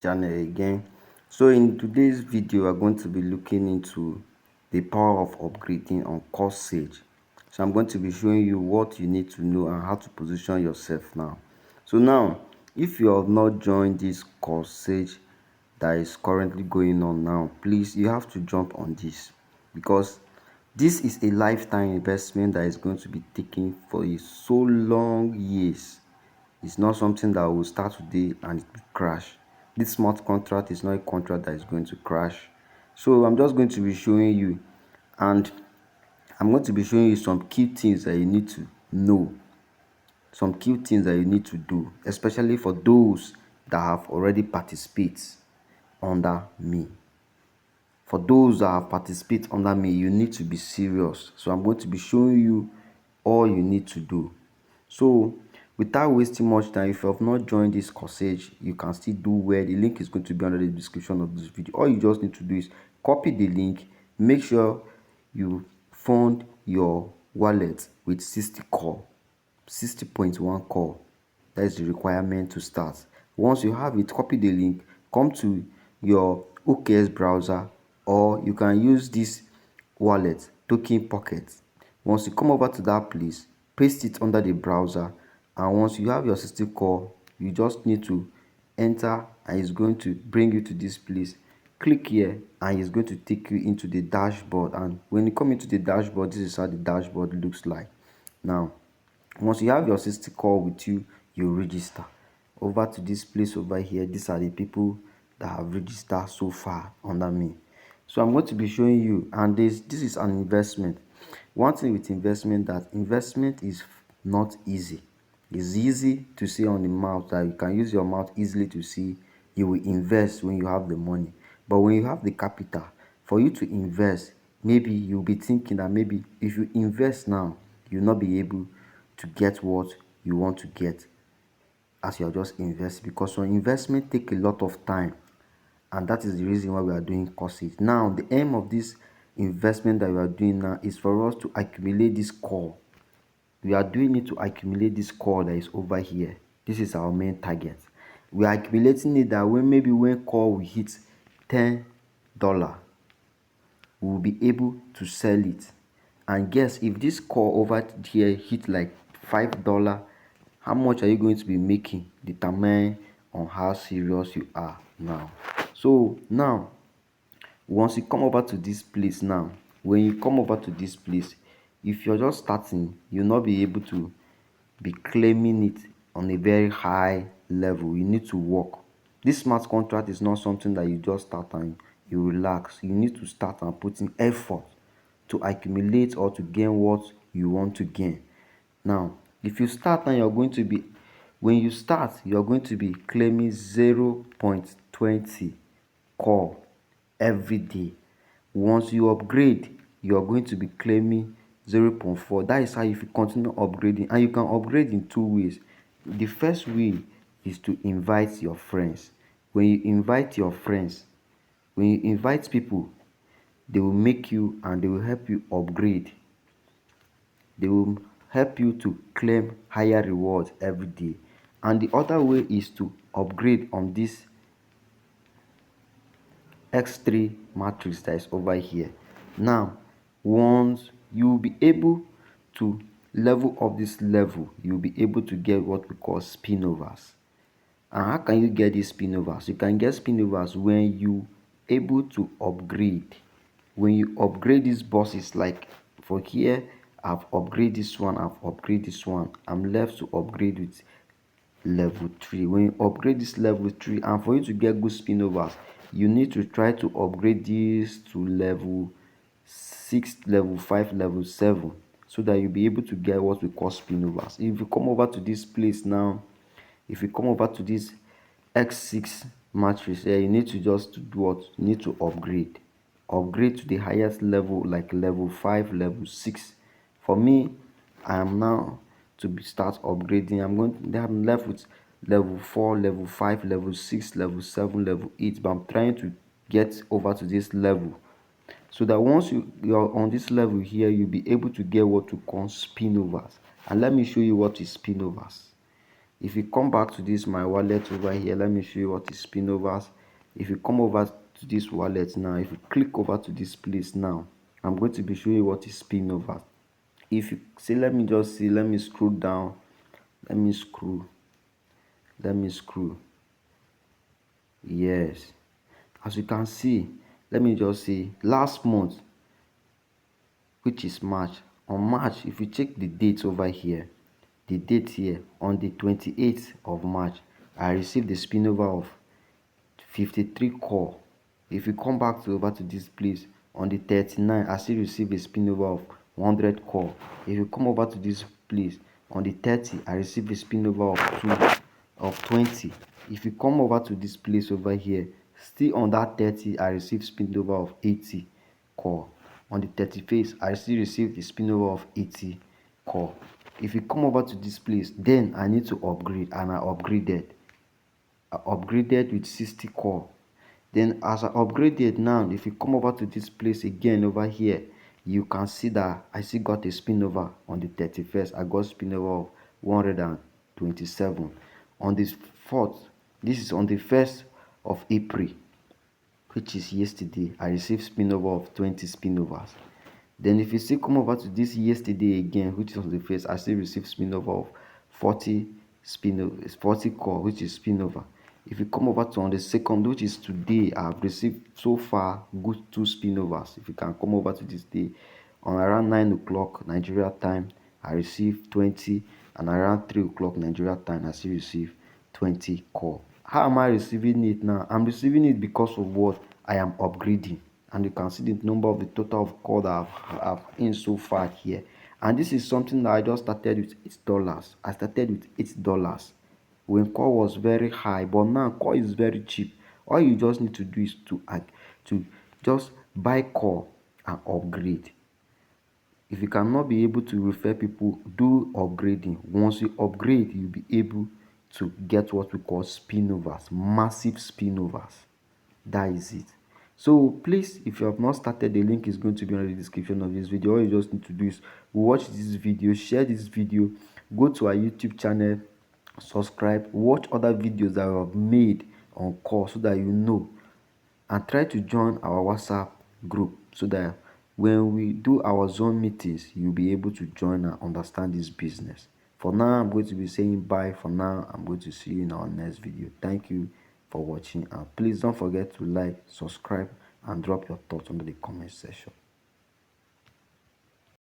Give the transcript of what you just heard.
channel again. So in today's video we're going to be looking into the power of upgrading on Coresage. So I'm going to be showing you what you need to know and how to position yourself now. So now, if you have not joined this Coresage that is currently going on now, please, you have to jump on this, because this is a lifetime investment that is going to be taking for a so long years. It's not something that will start today and it will crash. This smart contract is not a contract that is going to crash. So I'm just going to be showing you, and I'm going to be showing you some key things that you need to know, some key things that you need to do, especially for those that have already participated under me. For those that have participated under me, you need to be serious. So I'm going to be showing you all you need to do. So without wasting much time, if you have not joined this Coresage, you can still do well. The link is going to be under the description of this video. All you just need to do is copy the link. Make sure you fund your wallet with 60.1 core. That is the requirement to start. Once you have it, copy the link, come to your OKS browser, or you can use this wallet, Token Pocket. Once you come over to that place, paste it under the browser, and once you have your 60 core, you just need to enter, and it's going to bring you to this place. Click here and it's going to take you into the dashboard, and when you come into the dashboard, this is how the dashboard looks like. Now once you have your 60 core with you, you register over to this place over here. These are the people that have registered so far under me. So I'm going to be showing you, and this is an investment. One thing with investment, that investment is not easy. It's easy to say on the mouth, that you can use your mouth easily to see you will invest when you have the money. But when you have the capital, for you to invest, maybe you'll be thinking that maybe if you invest now, you'll not be able to get what you want to get as you're just investing, because some investment take a lot of time, and that is the reason why we are doing courses. Now the aim of this investment that we are doing now is for us to accumulate this core. We are doing it to accumulate this core that is over here. This is our main target. We are accumulating it that when core will hit $10, we will be able to sell it. And guess, if this core over here hit like $5, how much are you going to be making? Determine on how serious you are now. So now, once you come over to this place now, when you come over to this place, if you're just starting, you'll not be able to be claiming it on a very high level. You need to work. This smart contract is not something that you just start and you relax. You need to start and put in effort to accumulate or to gain what you want to gain. Now if you start and you're going to be, when you start, you're going to be claiming 0.20 core every day. Once you upgrade, you are going to be claiming 0.4. That is how, if you continue upgrading, and you can upgrade in two ways. The first way is to invite your friends. When you invite your friends, when you invite people, they will make you and they will help you upgrade. They will help you to claim higher rewards every day. And the other way is to upgrade on this X3 matrix that is over here. Now once you will be able to level up this level, you'll be able to get what we call spinnovers. And how can you get these spinnovers? You can get spinnovers when you able to upgrade. When you upgrade these bosses, like for here, I've upgraded this one, I've upgraded this one, I'm left to upgrade with level 3. When you upgrade this level 3, and for you to get good spinnovers, you need to try to upgrade this to level 6, level 5, level 7, so that you'll be able to get what we call spinnovers. If you come over to this place now, if you come over to this X6 matrix here, you need to just do what? You need to upgrade to the highest level, like level 5, level 6. For me, I am now to start upgrading. I'm left with level 4, level 5, level 6, level 7, level 8, but I'm trying to get over to this level, so that once you're on this level here, you'll be able to get what we call spinnovers. And let me show you what is spinnovers. If you come back to this my wallet over here, let me show you what is spinnovers. If you come over to this wallet now, if you click over to this place now, I'm going to be showing you what is spinnovers. If you see, let me just see, let me scroll down, let me scroll, let me scroll. Yes, as you can see, let me just see, last month, which is March. On March, if you check the date over here, the date here, on the 28th of March, I received the spinnover of 53 core. If you come back to over to this place, on the 39th, I still receive a spinnover of 100 core. If you come over to this place, on the 30th, I receive a spinnover of 20. If you come over to this place over here, still on that 30, I receive spinnover of 80 core. On the 31st, I still receive the spinnover of 80 core. If you come over to this place, then I need to upgrade, and I upgraded. I upgraded with 60 core. Then as I upgraded now, if you come over to this place again over here, you can see that I still got a spinnover on the 31st. I got spinnover of 127. On this 4th, this is on the 1st of April, which is yesterday, I received spinnover of 20 spinnovers. Then if you still come over to this yesterday again, which was the first, I still received spinnover of 40 40 core, which is spinnover. If you come over to on the 2nd, which is today, I have received so far good 2 spinnovers. If you can come over to this day, on around 9 o'clock Nigeria time, I received 20, and around 3 o'clock Nigeria time, I still received 20 core. How am I receiving it now? I'm receiving it because of what? I am upgrading. And you can see the number of the total of core that I've in so far here. And this is something that I just started with $8. I started with $8 when core was very high, but now core is very cheap. All you just need to do is to just buy core and upgrade. If you cannot be able to refer people, do upgrading. Once you upgrade, you'll be able to get what we call spinnovers, massive spinnovers. That is it. So please, if you have not started, the link is going to be in the description of this video. All you just need to do is watch this video, share this video, go to our YouTube channel, subscribe, watch other videos that we have made on core so that you know, and try to join our WhatsApp group so that when we do our zone meetings, you'll be able to join and understand this business. For now, I'm going to be saying bye. For now, I'm going to see you in our next video. Thank you for watching, and please don't forget to like, subscribe, and drop your thoughts under the comment section.